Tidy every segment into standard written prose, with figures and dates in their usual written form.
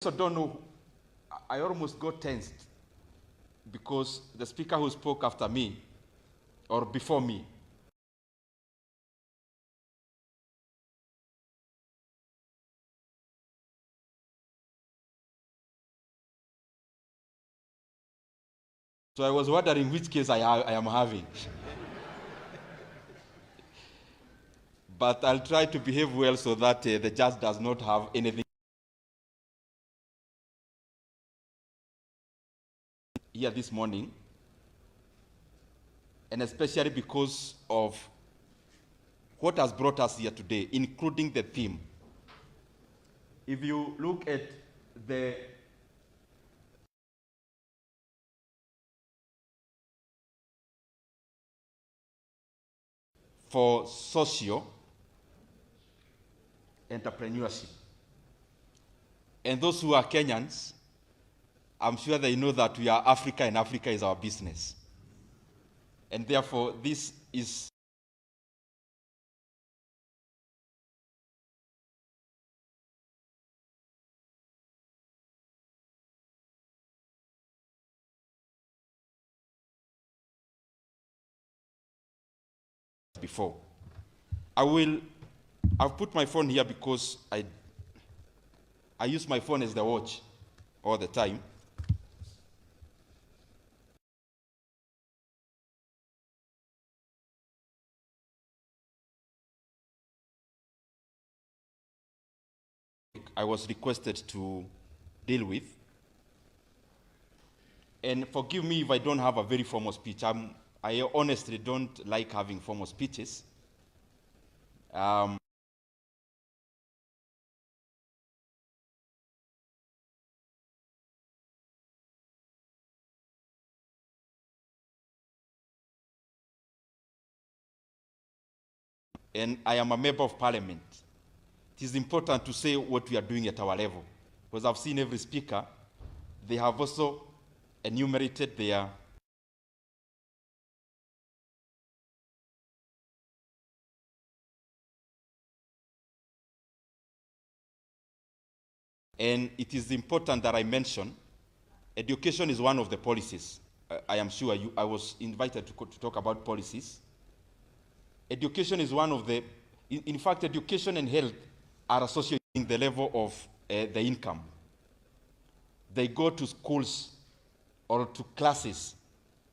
also don't know, I almost got tensed because the speaker who spoke after me or before me so I was wondering which case I am having. But I'll try to behave well so that the judge does not have anything here this morning, and especially because of what has brought us here today, including the theme. If you look at the for socio entrepreneurship, and those who are Kenyans, I'm sure they know that we are Africa and Africa is our business. And therefore, this is before. I've put my phone here because I use my phone as the watch all the time. I was requested to deal with. And forgive me if I don't have a very formal speech. I honestly don't like having formal speeches. And I am a member of parliament. It is important to say what we are doing at our level, because I've seen every speaker, they have also enumerated their and it is important that I mention, education is one of the policies. I am sure I was invited to talk about policies. Education is one of the, in fact, education and health are associating the level of the income. They go to schools or to classes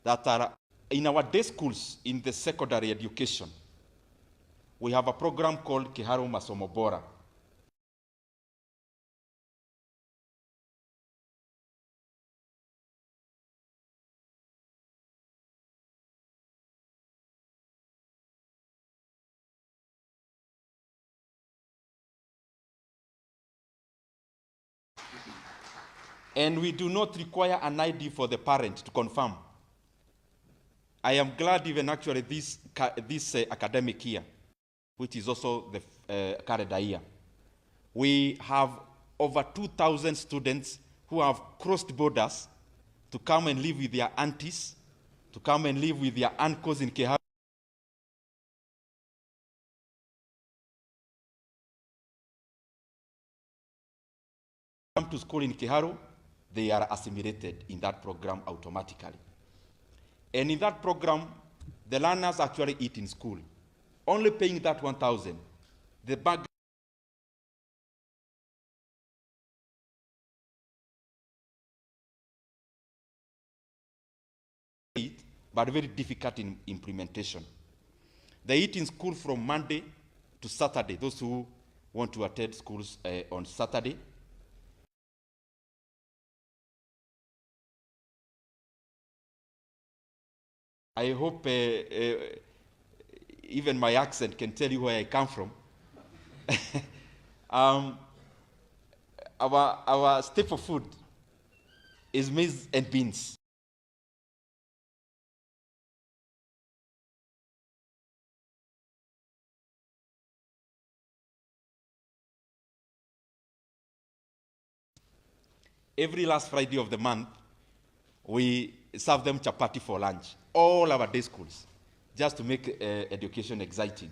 that are, in our day schools, in the secondary education, we have a program called Kiharu Masomo Bora. And we do not require an ID for the parent to confirm. I am glad even actually this academic year, which is also the calendar year, we have over 2,000 students who have crossed borders to come and live with their aunties, to come and live with their uncles in Kiharu. Come to school in Kiharu, they are assimilated in that program automatically. And in that program, the learners actually eat in school, only paying that 1,000. The bag but very difficult in implementation. They eat in school from Monday to Saturday, those who want to attend schools on Saturday. I hope even my accent can tell you where I come from. Our staple food is maize and beans. Every last Friday of the month, we serve them chapati for lunch, all our day schools, just to make education exciting.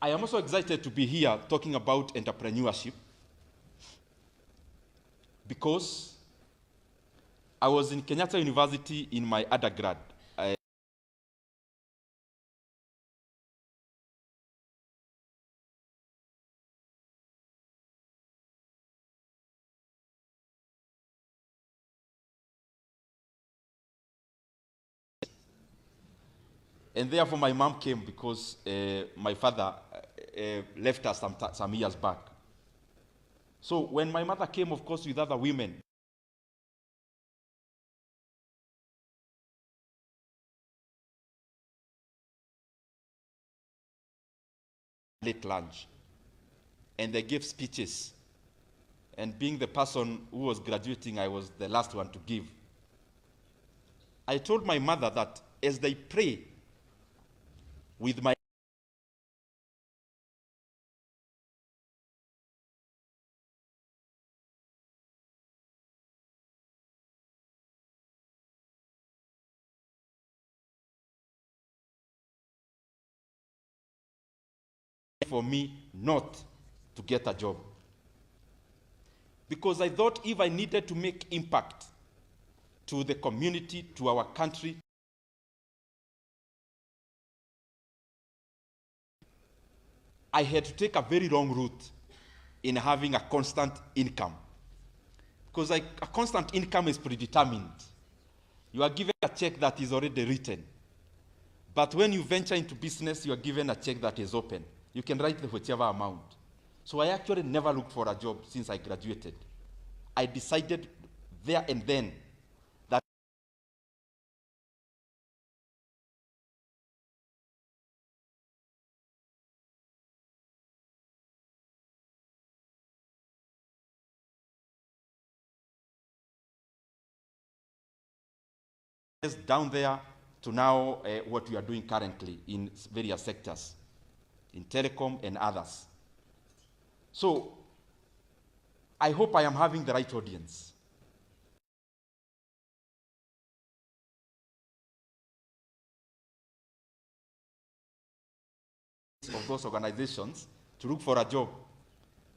I am also excited to be here talking about entrepreneurship because I was in Kenyatta University in my undergrad. And therefore my mom came because my father left us some years back. So when my mother came, of course, with other women, late lunch, and they gave speeches. And being the person who was graduating, I was the last one to give. I told my mother that as they pray with my for me not to get a job. Because I thought if I needed to make impact to the community, to our country, I had to take a very long route in having a constant income. Because a constant income is predetermined. You are given a check that is already written. But when you venture into business, you are given a check that is open. You can write the whichever amount. So I actually never looked for a job since I graduated. I decided there and then that down there to now what we are doing currently in various sectors, in telecom and others. So I hope I am having the right audience. Of those organizations to look for a job.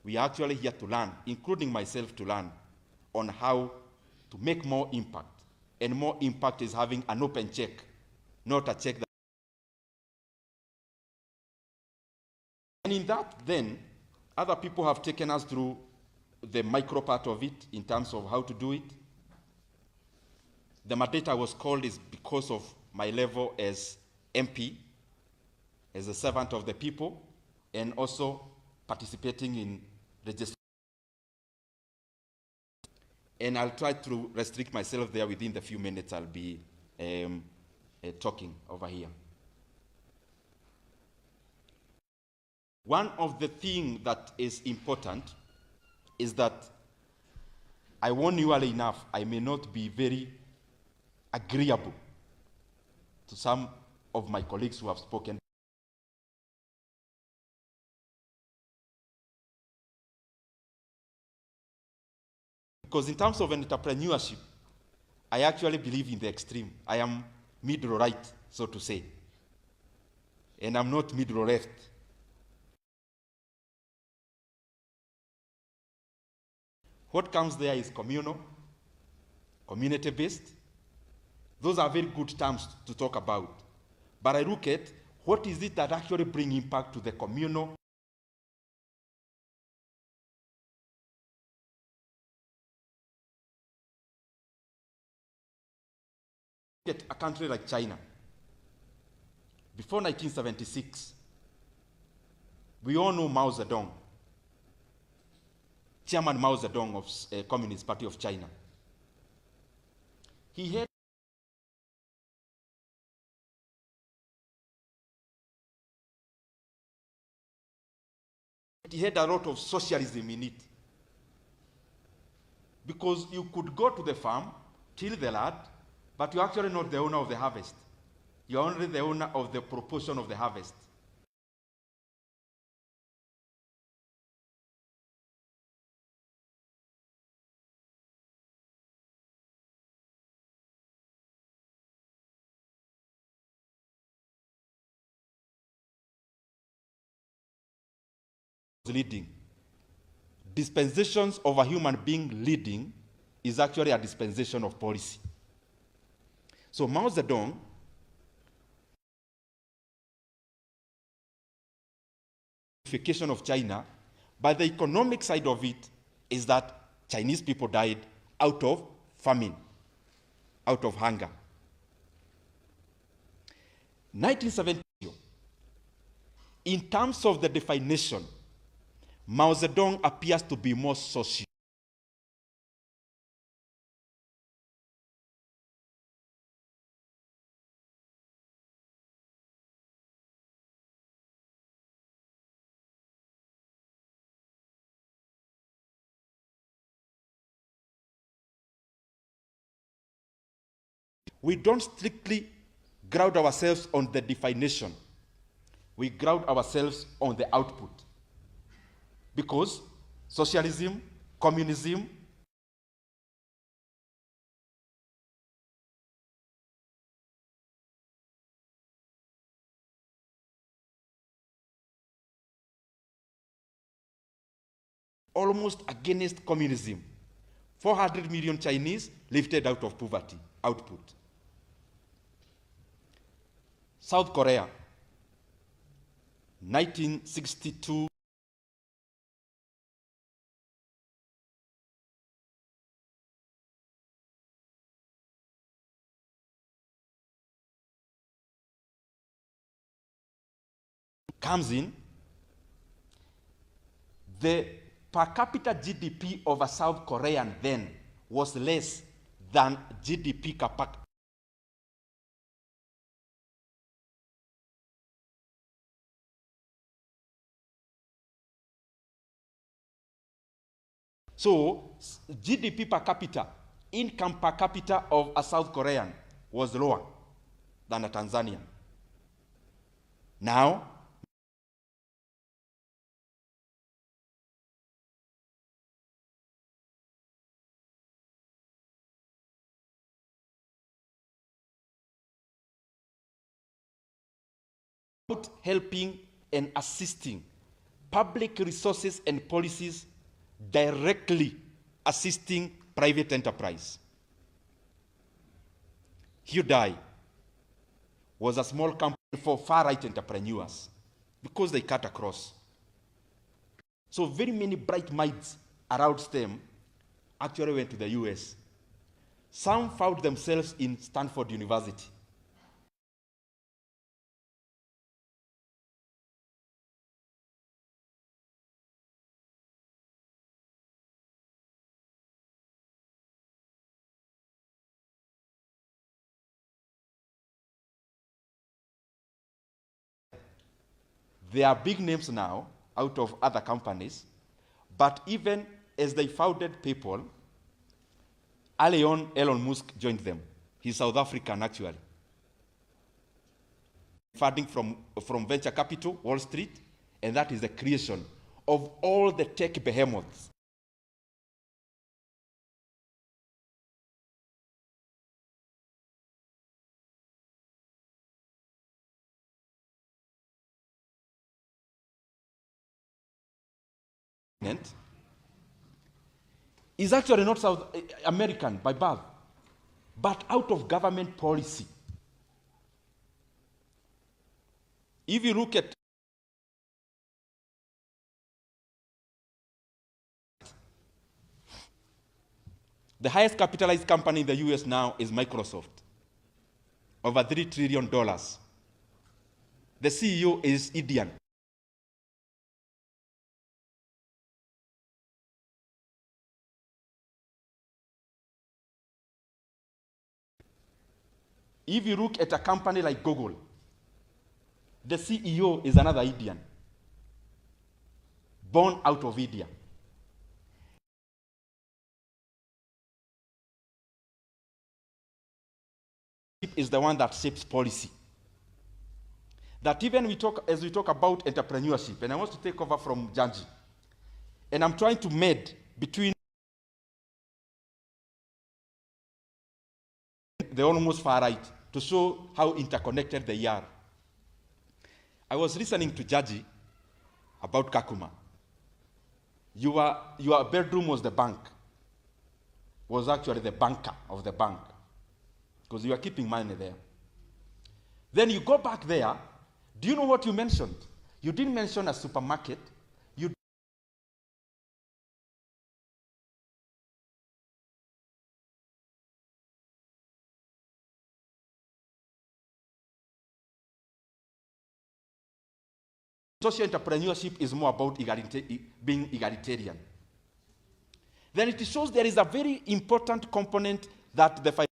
We are actually here to learn, including myself to learn, on how to make more impact. And more impact is having an open check, not a check that. And in that, then, other people have taken us through the micro part of it in terms of how to do it. The mandate I was called is because of my level as MP, as a servant of the people, and also participating in registration. And I'll try to restrict myself there within the few minutes I'll be talking over here. One of the things that is important is that I warn you early enough, I may not be very agreeable to some of my colleagues who have spoken. Because in terms of entrepreneurship, I actually believe in the extreme. I am middle right, so to say. And I'm not middle left. What comes there is communal, community-based. Those are very good terms to talk about. But I look at what is it that actually brings impact to the communal. At a country like China, before 1976, we all know Mao Zedong, Chairman Mao Zedong of Communist Party of China. He had a lot of socialism in it. Because you could go to the farm, till the land, but you're actually not the owner of the harvest. You're only the owner of the proportion of the harvest. leading. Dispensations of a human being leading is actually a dispensation of policy. So Mao Zedong of China, but the economic side of it is that Chinese people died out of famine, out of hunger. 1970, in terms of the definition, Mao Zedong appears to be more social. We don't strictly ground ourselves on the definition. We ground ourselves on the output. Because socialism, communism, almost against communism. 400 million Chinese lifted out of poverty, output. South Korea, 1962. Comes in, the per capita GDP of a South Korean then was less than GDP per capita. So GDP per capita, income per capita of a South Korean was lower than a Tanzanian. Now, helping and assisting public resources and policies directly assisting private enterprise. Hyundai was a small company for far-right entrepreneurs because they cut across. So very many bright minds around STEM actually went to the US. Some found themselves in Stanford University. They are big names now out of other companies, but even as they founded people, early on Elon Musk joined them. He's South African actually. Funding from venture capital, Wall Street, and that is the creation of all the tech behemoths. Is actually not South American by birth, but out of government policy. If you look at the highest capitalized company in the US now is Microsoft, over $3 trillion. The CEO is Indian. If you look at a company like Google, the CEO is another Indian, born out of India. Is the one that shapes policy. That even as we talk about entrepreneurship, and I want to take over from Janji, and I'm trying to meld between the almost far right to show how interconnected they are. I was listening to Jaji about Kakuma. your bedroom was the bank, was actually the banker of the bank, because you are keeping money there. Then you go back there. Do you know what you mentioned? You didn't mention a supermarket. You social entrepreneurship is more about being egalitarian. Then it shows there is a very important component that the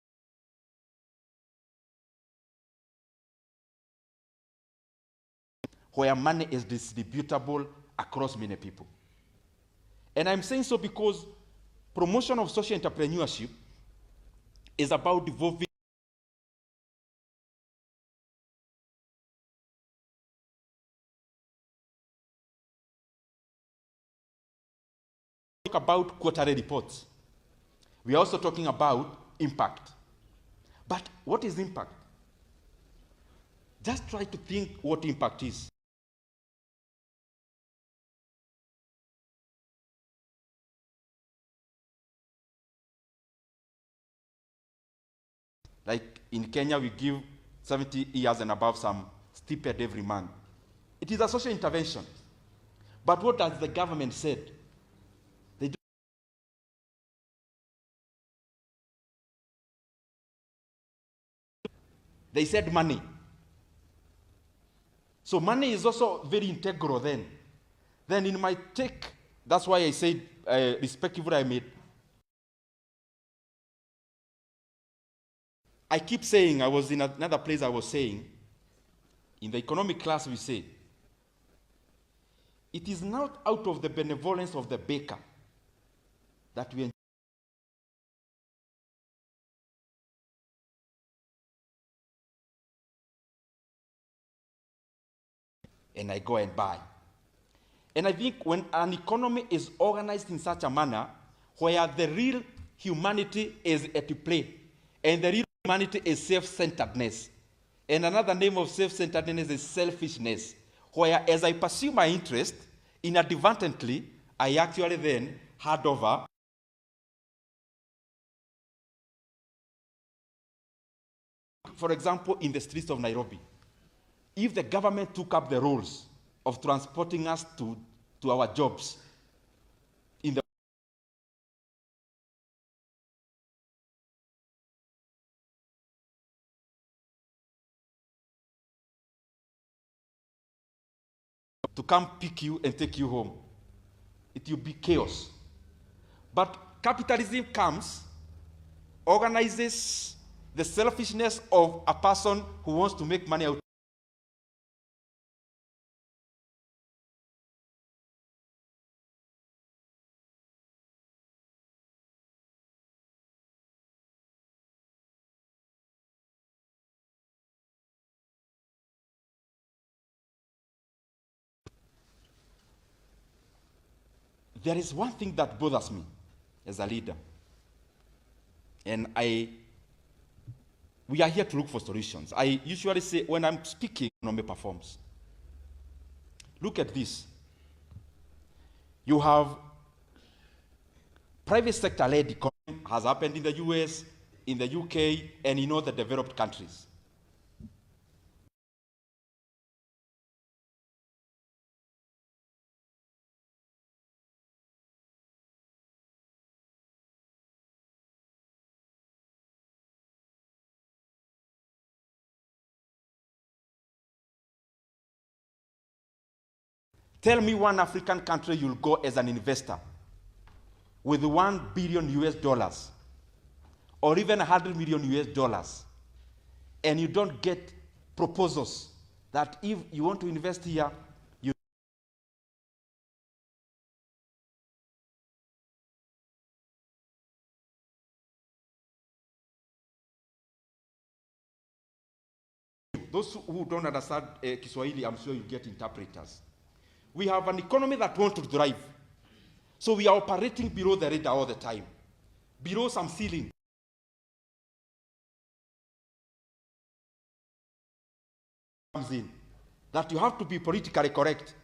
where money is distributable across many people. And I'm saying so because promotion of social entrepreneurship is about devolving about quarterly reports. We are also talking about impact. But what is impact? Just try to think what impact is. Like in Kenya, we give 70 years and above some stipend every month. It is a social intervention. But what has the government said? They said money. So money is also very integral then. Then in my take, that's why I said, respectively I made. I keep saying, I was in another place I was saying, in the economic class we say, it is not out of the benevolence of the baker that we enjoy. And I go and buy. And I think when an economy is organized in such a manner where the real humanity is at play, and the real humanity is self-centeredness, and another name of self-centeredness is selfishness, where as I pursue my interest, inadvertently, I actually then hand over. For example, in the streets of Nairobi, if the government took up the roles of transporting us to our jobs in the to come pick you and take you home, it will be chaos. But capitalism comes, organizes the selfishness of a person who wants to make money out. There is one thing that bothers me as a leader, and we are here to look for solutions. I usually say when I'm speaking, economy performs. Look at this. You have private sector-led economy has happened in the US, in the UK, and in all the developed countries. Tell me one African country you'll go as an investor with 1 billion US dollars or even 100 million US dollars, and you don't get proposals that if you want to invest here, you those who don't understand Kiswahili, I'm sure you get interpreters. We have an economy that wants to thrive. So we are operating below the radar all the time, below some ceiling. Comes in that you have to be politically correct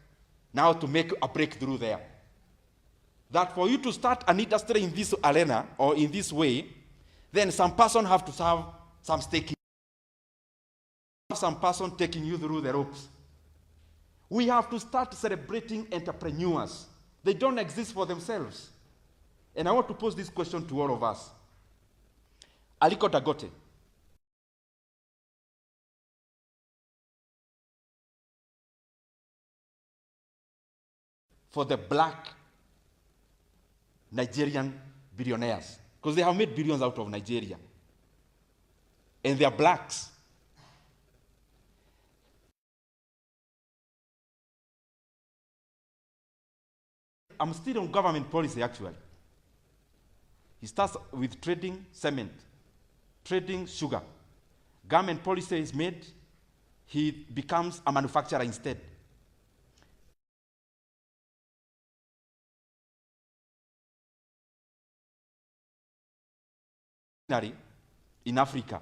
now to make a breakthrough there. that for you to start an industry in this arena or in this way, then some person have to have some stake in, some person taking you through the ropes. We have to start celebrating entrepreneurs. They don't exist for themselves. And I want to pose this question to all of us. Aliko Dangote, for the black Nigerian billionaires, because they have made billions out of Nigeria, and they are blacks. I'm still on government policy, actually. He starts with trading cement, trading sugar. Government policy is made, he becomes a manufacturer instead. In Africa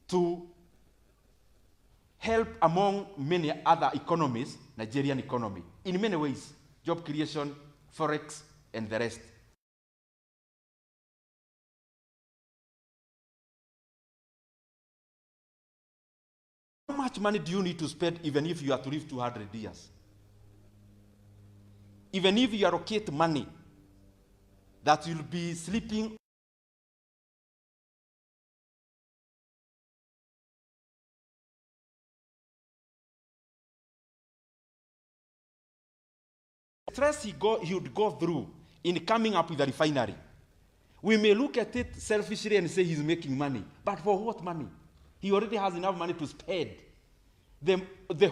to help among many other economies, Nigerian economy, in many ways, job creation, forex, and the rest. How much money do you need to spend even if you are to live 200 years? Even if you allocate money that you'll be sleeping stress he would go through in coming up with a refinery. We may look at it selfishly and say he's making money, but for what money? He already has enough money to spend.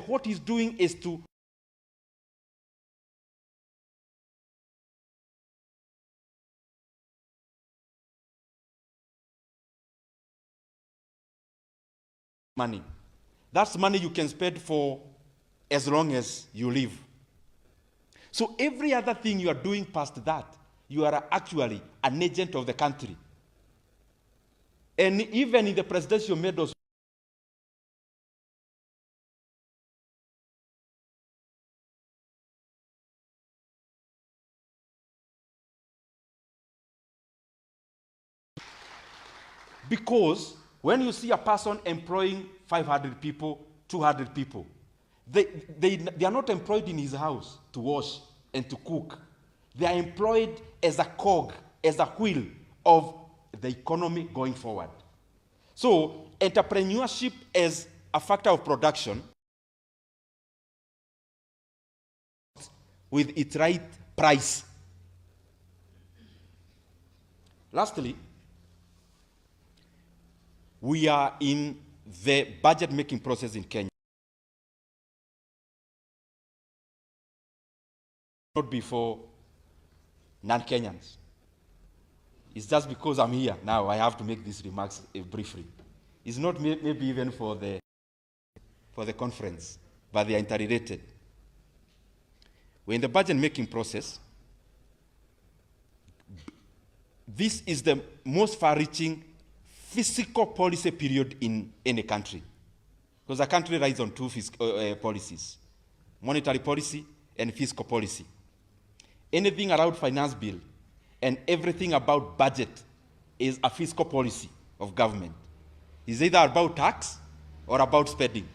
What he's doing is to money. That's money you can spend for as long as you live. So every other thing you are doing past that, you are actually an agent of the country. And even in the presidential medals, because when you see a person employing 500 people, 200 people, they are not employed in his house to wash and to cook. They are employed as a cog, as a wheel of the economy going forward. So entrepreneurship as a factor of production with its right price. Lastly, we are in the budget making process in Kenya. Not before non-Kenyans. It's just because I'm here now I have to make these remarks briefly. It's not maybe even for the conference, but they are interrelated. We're in the budget making process. This is the most far-reaching fiscal policy period in any country, because a country rides on two policies: monetary policy and fiscal policy. Anything around finance bill and everything about budget is a fiscal policy of government. It's either about tax or about spending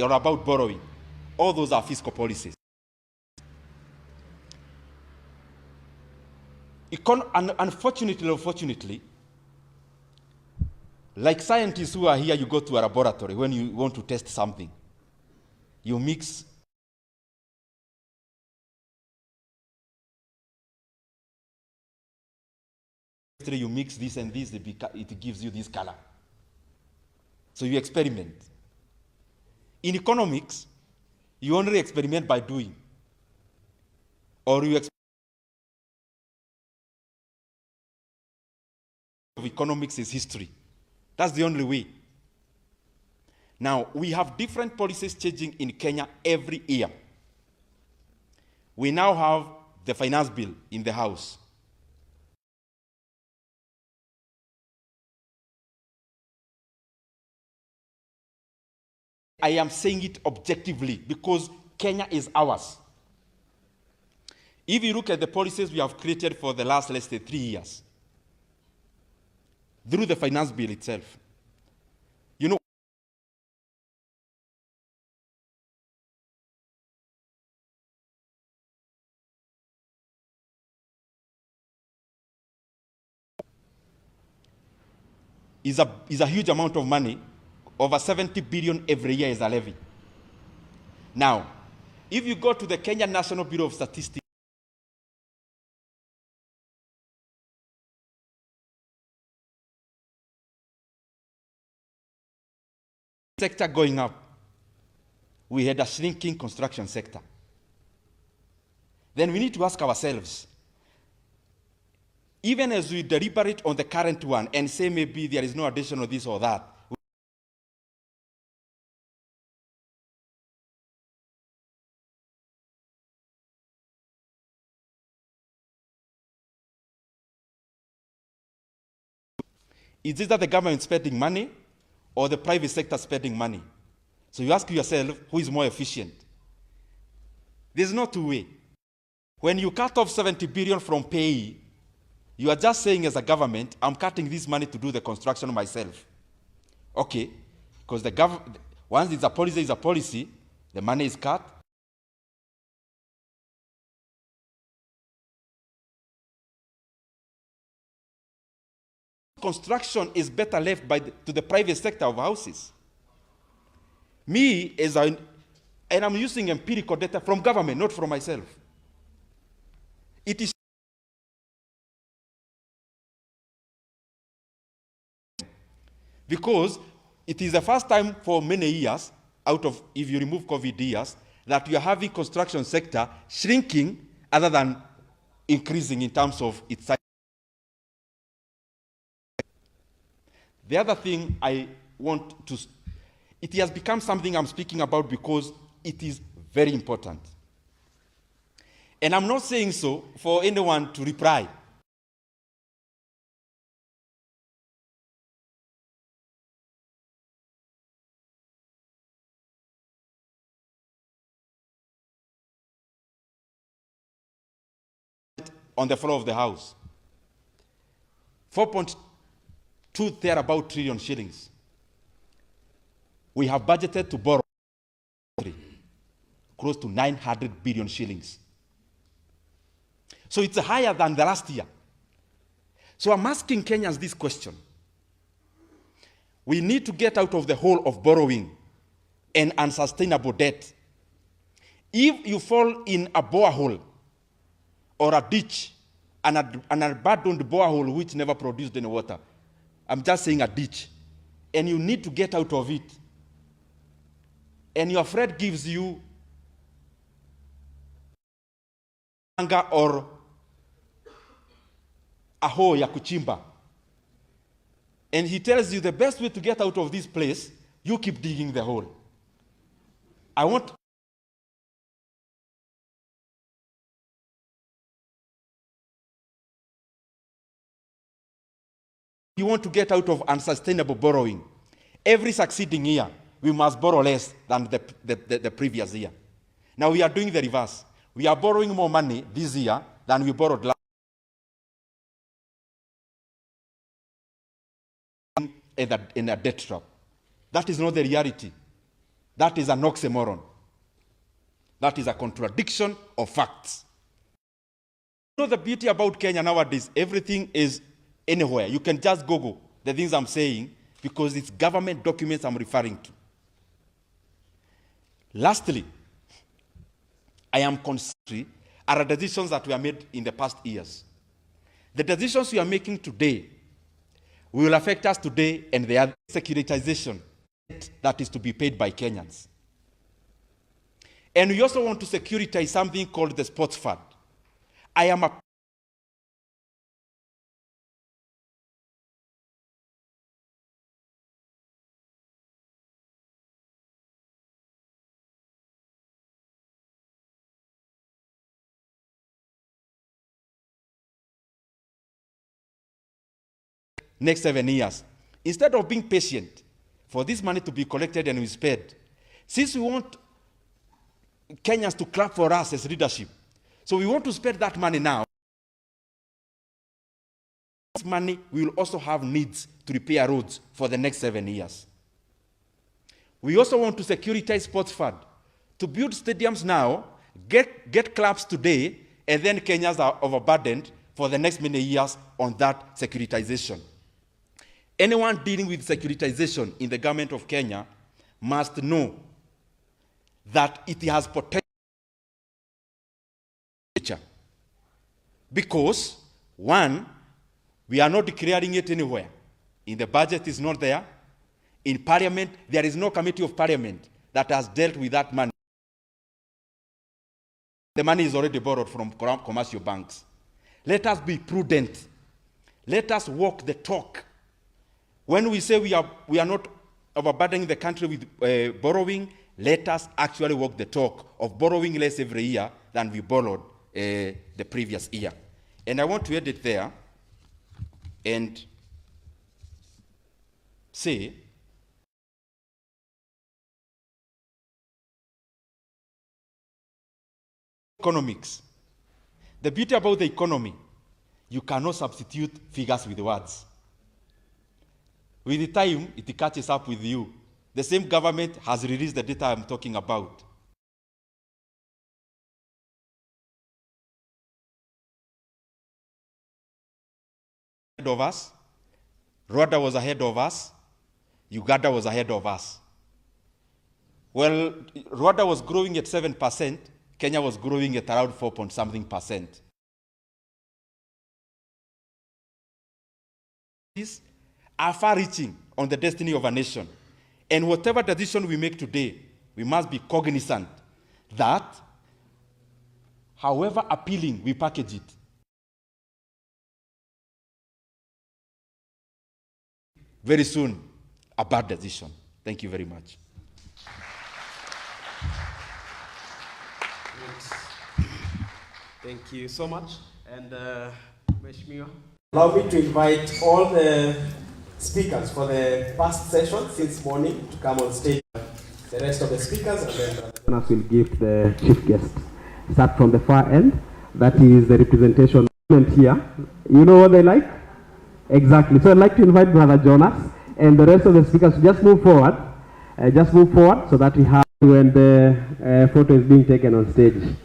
or about borrowing. All those are fiscal policies. Unfortunately, like scientists who are here, you go to a laboratory when you want to test something. You mix you mix this and this, it gives you this color. So you experiment. In economics, you only experiment by doing. Or you of economics is history. That's the only way. Now, we have different policies changing in Kenya every year. We now have the finance bill in the House. I am saying it objectively because Kenya is ours. If you look at the policies we have created for the last, let's say, 3 years, through the finance bill itself, you know, is a huge amount of money. Over 70 billion every year is a levy. Now, if you go to the Kenya National Bureau of Statistics, sector going up, we had a shrinking construction sector. Then we need to ask ourselves, even as we deliberate on the current one and say maybe there is no additional this or that, is it that the government is spending money or the private sector spending money? So you ask yourself, who is more efficient? There's no two way. When you cut off 70 billion from pay, you are just saying as a government, I'm cutting this money to do the construction myself. Okay, because the government, once it's a policy, the money is cut. Construction is better left to the private sector of houses. And I'm using empirical data from government, not from myself. It is because it is the first time for many years, if you remove COVID years, that you are having construction sector shrinking other than increasing in terms of its size. The other thing it has become something I'm speaking about because it is very important. And I'm not saying so for anyone to reply. On the floor of the House. 4.2 thereabout trillion shillings. We have budgeted to borrow close to 900 billion shillings. So it's higher than the last year. So I'm asking Kenyans this question. We need to get out of the hole of borrowing and unsustainable debt. If you fall in a borehole or a ditch, an abandoned borehole which never produced any water, I'm just saying a ditch, and you need to get out of it, and your friend gives you anga or a hole ya kuchimba, and he tells you the best way to get out of this place, you keep digging the hole. You want to get out of unsustainable borrowing. Every succeeding year, we must borrow less than the previous year. Now we are doing the reverse. We are borrowing more money this year than we borrowed last year in a debt trap. That is not the reality. That is an oxymoron. That is a contradiction of facts. You know the beauty about Kenya nowadays, everything is anywhere. You can just Google the things I'm saying because it's government documents I'm referring to. Lastly, I am concerned are the decisions that were made in the past years. The decisions we are making today will affect us today and the other securitization that is to be paid by Kenyans. And we also want to securitize something called the sports fund. I am a next 7 years. Instead of being patient for this money to be collected and we spent, since we want Kenyans to clap for us as leadership, So we want to spend that money now. This money, we will also have needs to repair roads for the next 7 years. We also want to securitize sports fund, to build stadiums now, get clubs today, and then Kenyans are overburdened for the next many years on that securitization. Anyone dealing with securitization in the government of Kenya must know that it has potential. Because, one, we are not declaring it anywhere. In the budget, it's not there. In Parliament, there is no committee of Parliament that has dealt with that money. The money is already borrowed from commercial banks. Let us be prudent. Let us walk the talk. When we say we are not overburdening the country with borrowing, let us actually walk the talk of borrowing less every year than we borrowed the previous year. And I want to edit there and say, economics. The beauty about the economy, you cannot substitute figures with words. With the time, it catches up with you. The same government has released the data I'm talking about. Ahead of us, Rwanda was ahead of us, Uganda was ahead of us. Well, Rwanda was growing at 7%, Kenya was growing at around 4.something%. These are far-reaching on the destiny of a nation. And whatever decision we make today, we must be cognizant that, however appealing we package it, very soon, a bad decision. Thank you very much. Thank you so much. And Mheshimiwa, allow me to invite all the speakers for the first session since morning to come on stage. The rest of the speakers, and then Jonas will give the chief guest. Start from the far end. That is the representation here. You know what they like? Exactly. So I'd like to invite Brother Jonas and the rest of the speakers to just move forward. So that we have when the photo is being taken on stage.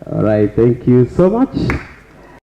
All right. Thank you so much.